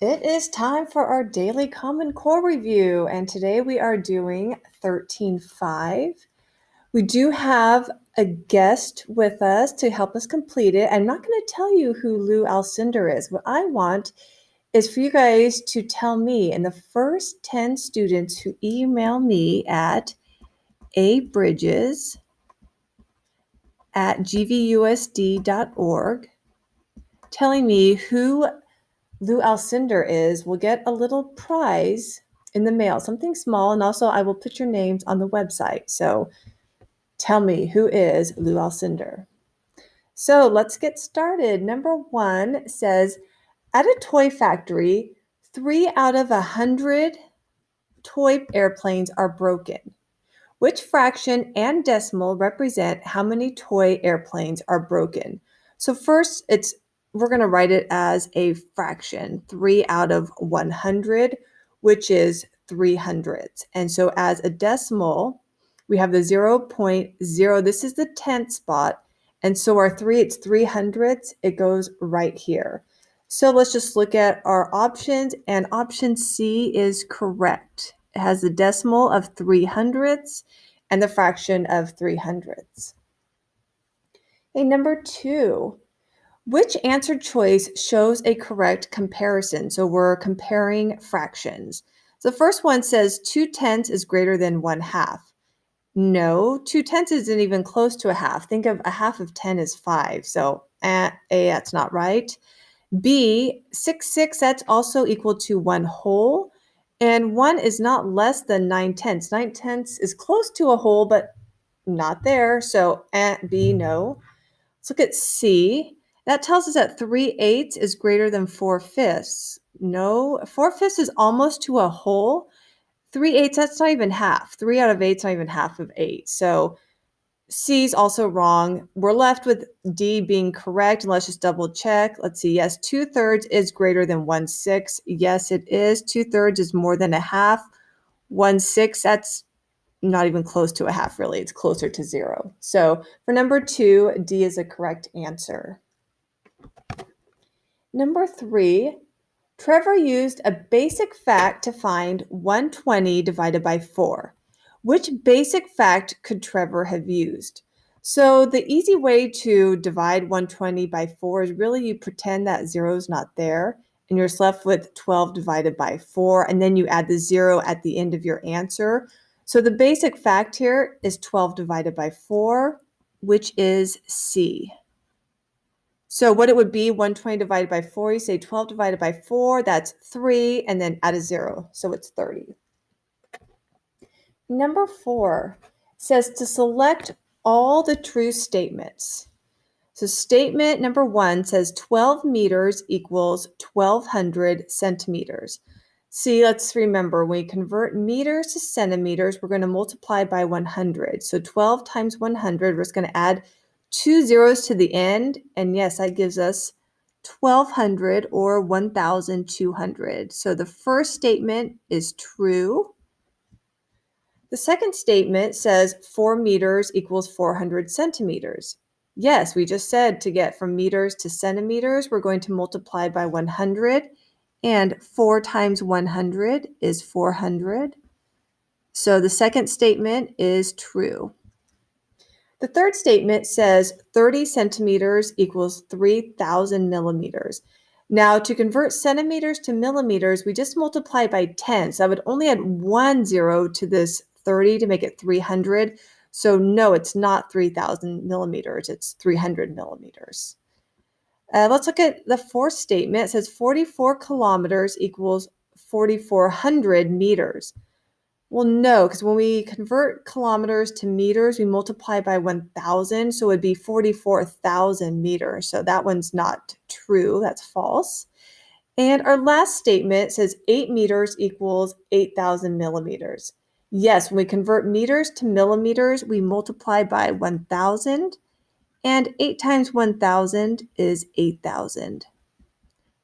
It is time for our daily Common Core review, and today we are doing 13.5. We do have a guest with us to help us complete it. I'm not going to tell you who Lou Alcindor is. What I want is for you guys to tell me, and the first 10 students who email me at abridges@gvusd.org telling me who Lou Alcindor is will get a little prize in the mail, something small, and also I will put your names on the website. So tell me, who is Lou Alcindor? So let's get started. Number 1 says, at a toy factory, 3 out of 100 toy airplanes are broken. Which fraction and decimal represent how many toy airplanes are broken? So first, we're going to write it as a fraction, 3 out of 100, which is 300ths. And so as a decimal, we have the 0.0. This is the 10th spot. And so our 3, it's 300ths. It goes right here. So let's just look at our options, and option C is correct. It has the decimal of 300ths and the fraction of 300ths. Okay, number 2, which answer choice shows a correct comparison? So we're comparing fractions. So the first one says 2/10 is greater than 1/2. No, 2/10 isn't even close to a half. Think of a half of 10 is 5. So A, that's not right. B, 6/6, that's also equal to 1 whole. And 1 is not less than 9/10. 9/10 is close to a whole, but not there. So B, no. Let's look at C. That tells us that 3/8 is greater than 4/5. No, 4/5 is almost to a whole. 3/8, that's not even half. 3 out of 8 is not even half of 8. So C is also wrong. We're left with D being correct, and let's just double check. Let's see. Yes, 2/3 is greater than 1/6. Yes, it is. 2/3 is more than a half. 1/6, that's not even close to a half, really. It's closer to 0. So for number 2, D is a correct answer. Number 3, Trevor used a basic fact to find 120 divided by 4. Which basic fact could Trevor have used? So the easy way to divide 120 by 4 is really you pretend that 0 is not there, and you're left with 12 divided by 4, and then you add the 0 at the end of your answer. So the basic fact here is 12 divided by 4, which is C. So what it would be, 120 divided by 4, you say 12 divided by 4, that's 3, and then add a 0, so it's 30. Number 4 says to select all the true statements. So statement number 1 says 12 meters equals 1,200 centimeters. See, let's remember, when we convert meters to centimeters, we're going to multiply by 100. So 12 times 100, we're just going to add 2 zeros to the end. And yes, that gives us 1,200 or 1,200. So the first statement is true. The second statement says 4 meters equals 400 centimeters. Yes, we just said to get from meters to centimeters, we're going to multiply by 100, and 4 times 100 is 400. So the second statement is true. The third statement says 30 centimeters equals 3,000 millimeters. Now, to convert centimeters to millimeters, we just multiply by 10. So I would only add 1 0 to this 30 to make it 300. So no, it's not 3,000 millimeters, it's 300 millimeters. Let's look at the fourth statement. It says 44 kilometers equals 4,400 meters. Well, no, because when we convert kilometers to meters, we multiply by 1,000, so it would be 44,000 meters. So that one's not true, that's false. And our last statement says 8 meters equals 8,000 millimeters. Yes, when we convert meters to millimeters, we multiply by 1,000, and 8 times 1,000 is 8,000.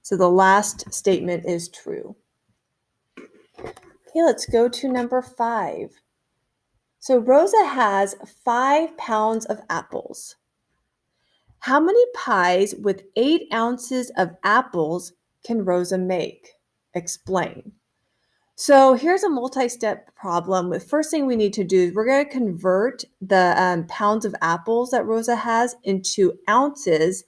So the last statement is true. Okay, let's go to number 5. So Rosa has 5 pounds of apples. How many pies with 8 ounces of apples can Rosa make? explain. So here's a multi-step problem. The first thing we need to do is we're going to convert the pounds of apples that Rosa has into ounces.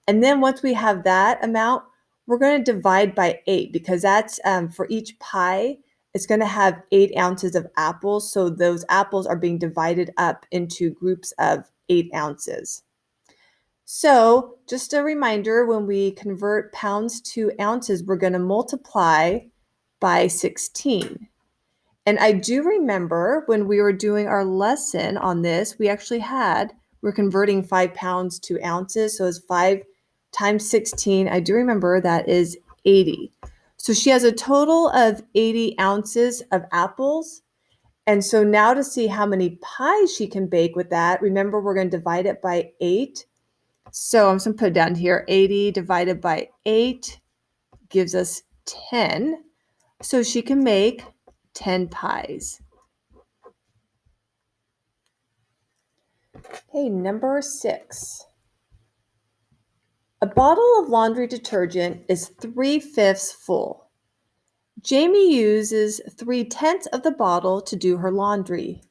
And then once we have that amount, we're going to divide by 8 because that's for each pie, it's going to have 8 ounces of apples. So those apples are being divided up into groups of 8 ounces. So just a reminder, when we convert pounds to ounces, we're going to multiply by 16. And I do remember when we were doing our lesson on this, we're converting 5 pounds to ounces. So it's 5 times 16. I do remember that is 80. So she has a total of 80 ounces of apples. And so now to see how many pies she can bake with that, remember we're going to divide it by 8. So I'm just going to put it down here. 80 divided by 8 gives us 10. So she can make 10 pies. Okay, number 6. A bottle of laundry detergent is 3/5 full. Jamie uses 3/10 of the bottle to do her laundry.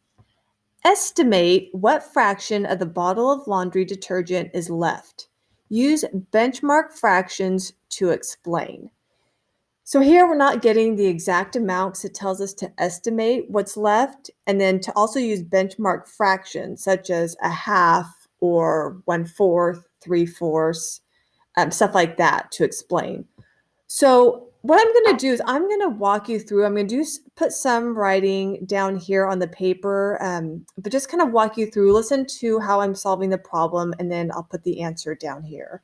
Estimate what fraction of the bottle of laundry detergent is left. Use benchmark fractions to explain. So here we're not getting the exact amount because it tells us to estimate what's left and then to also use benchmark fractions such as a half or 1/4, 3/4, stuff like that to explain. So what I'm going to do is I'm going to walk you through. I'm going to put some writing down here on the paper, but just kind of walk you through. Listen to how I'm solving the problem, and then I'll put the answer down here.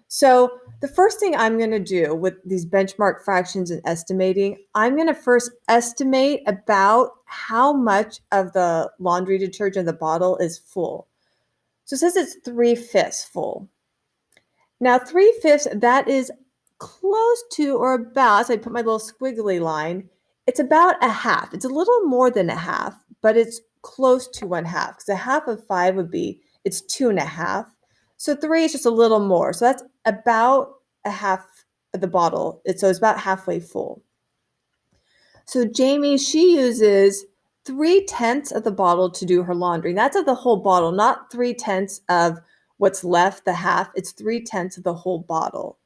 So the first thing I'm going to do with these benchmark fractions and estimating, I'm going to first estimate about how much of the laundry detergent in the bottle is full. So it says it's 3/5 full. Now 3/5, that is close to or about, so I put my little squiggly line, it's about a half. It's a little more than a half, but it's close to 1/2 because a half of 5 would be, it's 2.5. So 3 is just a little more. So that's about a half of the bottle. So it's about halfway full. So Jamie, she uses 3/10 of the bottle to do her laundry. And that's of the whole bottle, not 3/10 of what's left, the half. It's 3/10 of the whole bottle.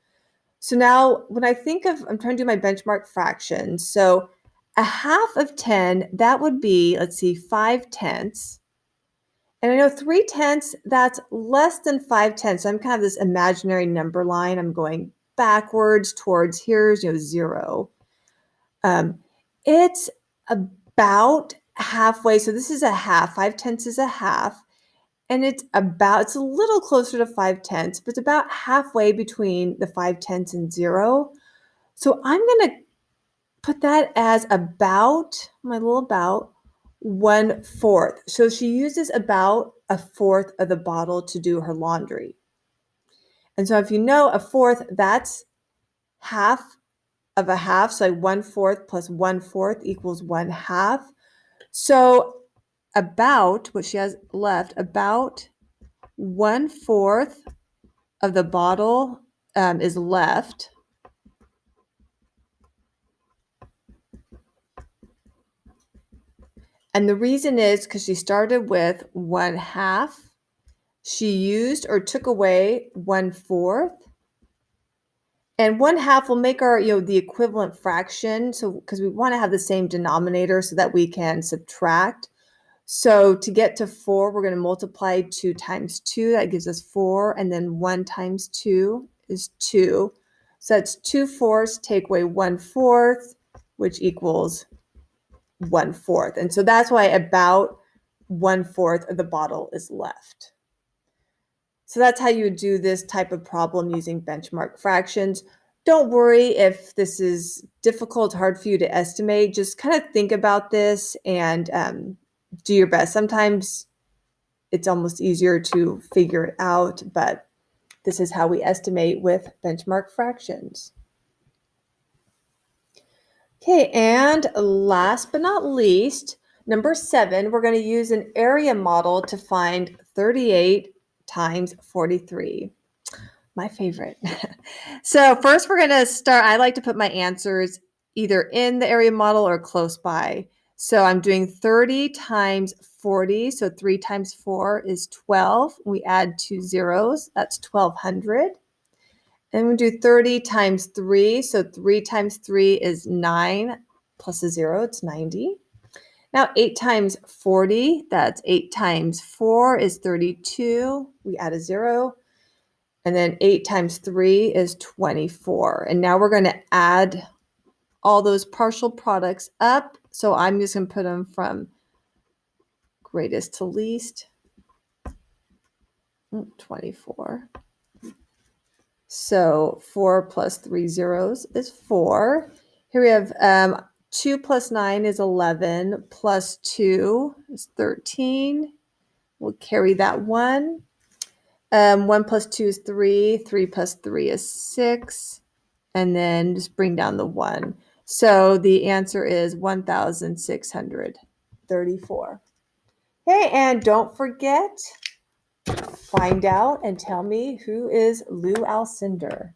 So now when I think of, I'm trying to do my benchmark fraction. So a half of 10, that would be, let's see, 5/10. And I know 3/10, that's less than 5/10. So I'm kind of this imaginary number line. I'm going backwards towards here's 0. It's about halfway. So this is a half. 5/10 is a half. And it's a little closer to 5/10, but it's about halfway between the 5/10 and 0. So I'm going to put that as about, my little about, 1/4. So she uses about 1/4 of the bottle to do her laundry. And so if you know 1/4, that's half of a half. So like 1/4 plus 1/4 equals 1/2. So about what she has left, about 1/4 of the bottle is left. And the reason is because she started with 1/2. She used or took away 1/4. And 1/2 will make our, the equivalent fraction. So because we want to have the same denominator so that we can subtract. So to get to 4, we're going to multiply 2 times 2. That gives us 4. And then 1 times 2 is 2. So that's 2/4, take away 1/4, which equals 1/4. And so that's why about 1/4 of the bottle is left. So that's how you would do this type of problem using benchmark fractions. Don't worry if this is difficult, hard for you to estimate. Just kind of think about this and do your best. Sometimes it's almost easier to figure it out, but this is how we estimate with benchmark fractions. Okay, and last but not least, number 7, we're going to use an area model to find 38 times 43. My favorite. So first we're going to start, I like to put my answers either in the area model or close by. So I'm doing 30 times 40. So 3 times 4 is 12. We add 2 zeros. That's 1200. And we do 30 times 3. So 3 times 3 is 9 plus a 0. It's 90. Now 8 times 40. That's 8 times 4 is 32. We add a 0. And then 8 times 3 is 24. And now we're going to add all those partial products up. So I'm just going to put them from greatest to least. 24. So 4 plus 3 zeros is 4. Here we have 2 plus 9 is 11, plus 2 is 13. We'll carry that 1. 1 plus 2 is 3. 3 plus 3 is 6. And then just bring down the 1. So the answer is 1,634. Okay, and don't forget, find out and tell me who is Lou Alcindor.